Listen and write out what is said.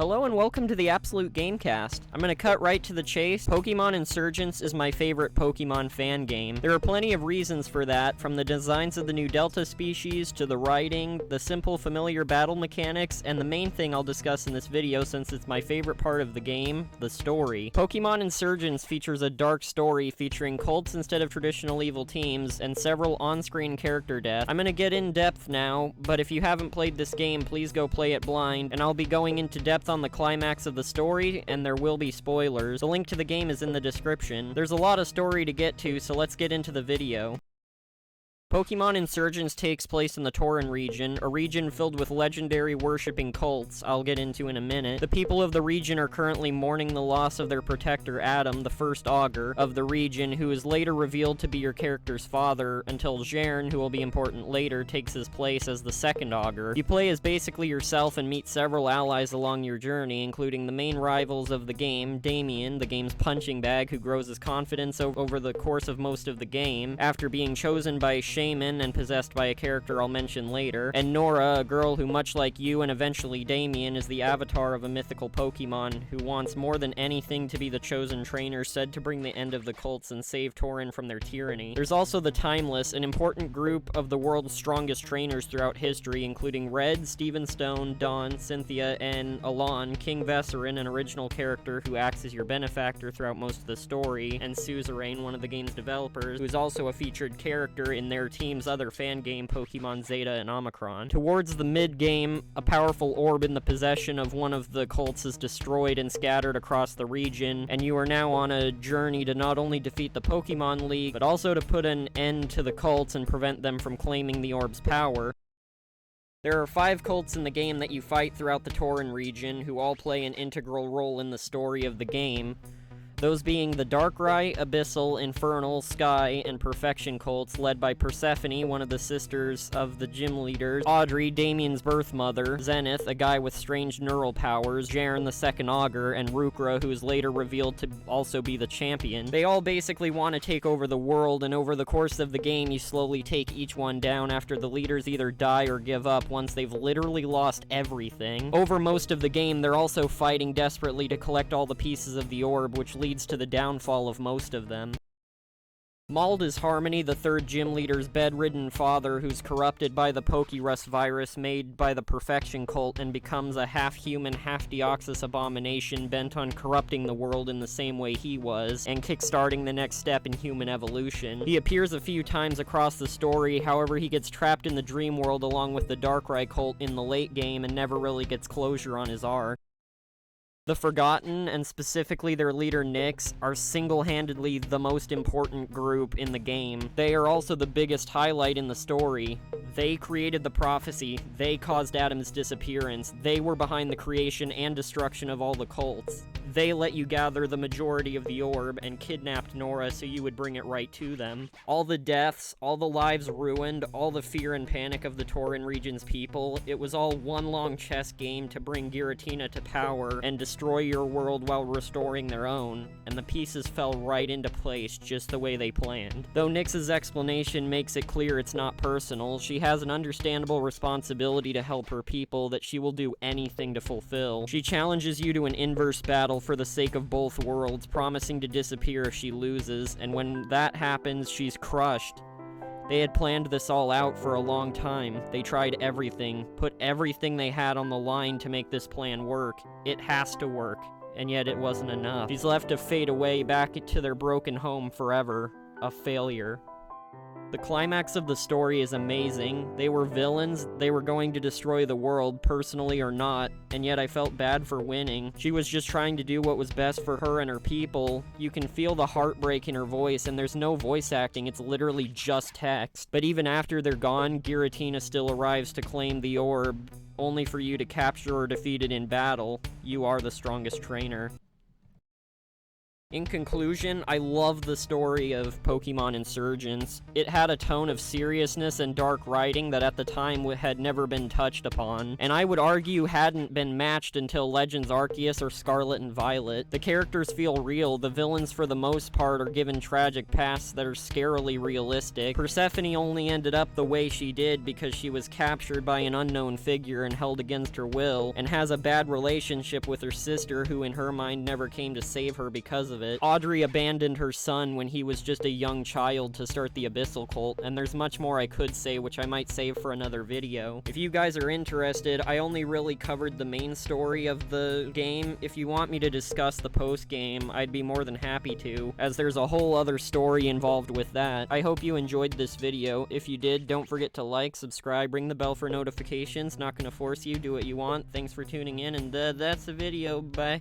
Hello and welcome to the Absolute Gamecast. I'm gonna cut right to the chase. Pokémon Insurgence is my favorite Pokémon fan game. There are plenty of reasons for that, from the designs of the new Delta species, to the writing, the simple familiar battle mechanics, and the main thing I'll discuss in this video since it's my favorite part of the game, the story. Pokémon Insurgence features a dark story featuring cults instead of traditional evil teams, and several on-screen character deaths. I'm gonna get in depth now, but if you haven't played this game, please go play it blind, and I'll be going into depth on the climax of the story, and there will be spoilers. The link to the game is in the description. There's a lot of story to get to, so let's get into the video. Pokémon Insurgence takes place in the Tauren region, a region filled with legendary worshipping cults I'll get into in a minute. The people of the region are currently mourning the loss of their protector Adam, the first Augur of the region, who is later revealed to be your character's father, until Jern, who will be important later, takes his place as the second Augur. You play as basically yourself and meet several allies along your journey, including the main rivals of the game, Damien, the game's punching bag, who grows his confidence over the course of most of the game, after being chosen by Shaman and possessed by a character I'll mention later, and Nora, a girl who, much like you and eventually Damien, is the avatar of a mythical Pokemon who wants more than anything to be the chosen trainer said to bring the end of the cults and save Tauren from their tyranny. There's also the Timeless, an important group of the world's strongest trainers throughout history, including Red, Steven Stone, Dawn, Cynthia, and Alon, King Vesserin, an original character who acts as your benefactor throughout most of the story, and Suzerain, one of the game's developers, who is also a featured character in their team's other fan game, Pokemon Zeta and Omicron. Towards the mid-game, a powerful orb in the possession of one of the cults is destroyed and scattered across the region, and you are now on a journey to not only defeat the Pokemon League, but also to put an end to the cults and prevent them from claiming the orb's power. There are 5 cults in the game that you fight throughout the Tauren region, who all play an integral role in the story of the game. Those being the Darkrai, Abyssal, Infernal, Sky, and Perfection cults, led by Persephone, one of the sisters of the gym leaders, Audrey, Damien's birth mother, Zenith, a guy with strange neural powers, Jaren, the second Augur, and Rukra, who is later revealed to also be the champion. They all basically want to take over the world, and over the course of the game, you slowly take each one down after the leaders either die or give up once they've literally lost everything. Over most of the game, they're also fighting desperately to collect all the pieces of the orb, which leads to the downfall of most of them. Mauled is Harmony, the third gym leader's bedridden father, who's corrupted by the Pokérus virus made by the Perfection cult and becomes a half-human, half-Deoxys abomination bent on corrupting the world in the same way he was, and kickstarting the next step in human evolution. He appears a few times across the story, however he gets trapped in the dream world along with the Darkrai cult in the late game and never really gets closure on his arc. The Forgotten, and specifically their leader Nyx, are single-handedly the most important group in the game. They are also the biggest highlight in the story. They created the prophecy, they caused Adam's disappearance, they were behind the creation and destruction of all the cults. They let you gather the majority of the orb and kidnapped Nora so you would bring it right to them. All the deaths, all the lives ruined, all the fear and panic of the Tauren region's people, it was all one long chess game to bring Giratina to power and destroy your world while restoring their own, and the pieces fell right into place just the way they planned. Though Nyx's explanation makes it clear it's not personal, she has an understandable responsibility to help her people that she will do anything to fulfill. She challenges you to an inverse battle for the sake of both worlds, promising to disappear if she loses, and when that happens, she's crushed. They had planned this all out for a long time. They tried everything, put everything they had on the line to make this plan work. It has to work, and yet it wasn't enough. She's left to fade away back to their broken home forever. A failure. The climax of the story is amazing. They were villains, they were going to destroy the world, personally or not, and yet I felt bad for winning. She was just trying to do what was best for her and her people. You can feel the heartbreak in her voice, and there's no voice acting, it's literally just text. But even after they're gone, Giratina still arrives to claim the orb, only for you to capture or defeat it in battle. You are the strongest trainer. In conclusion, I love the story of Pokémon Insurgence. It had a tone of seriousness and dark writing that at the time had never been touched upon, and I would argue hadn't been matched until Legends Arceus or Scarlet and Violet. The characters feel real, the villains for the most part are given tragic pasts that are scarily realistic. Persephone only ended up the way she did because she was captured by an unknown figure and held against her will, and has a bad relationship with her sister who in her mind never came to save her because of it. Audrey abandoned her son when he was just a young child to start the Abyssal Cult, and there's much more I could say which I might save for another video. If you guys are interested, I only really covered the main story of the game. If you want me to discuss the post-game, I'd be more than happy to, as there's a whole other story involved with that. I hope you enjoyed this video. If you did, don't forget to like, subscribe, ring the bell for notifications. Not gonna force you, do what you want. Thanks for tuning in, and that's the video. Bye.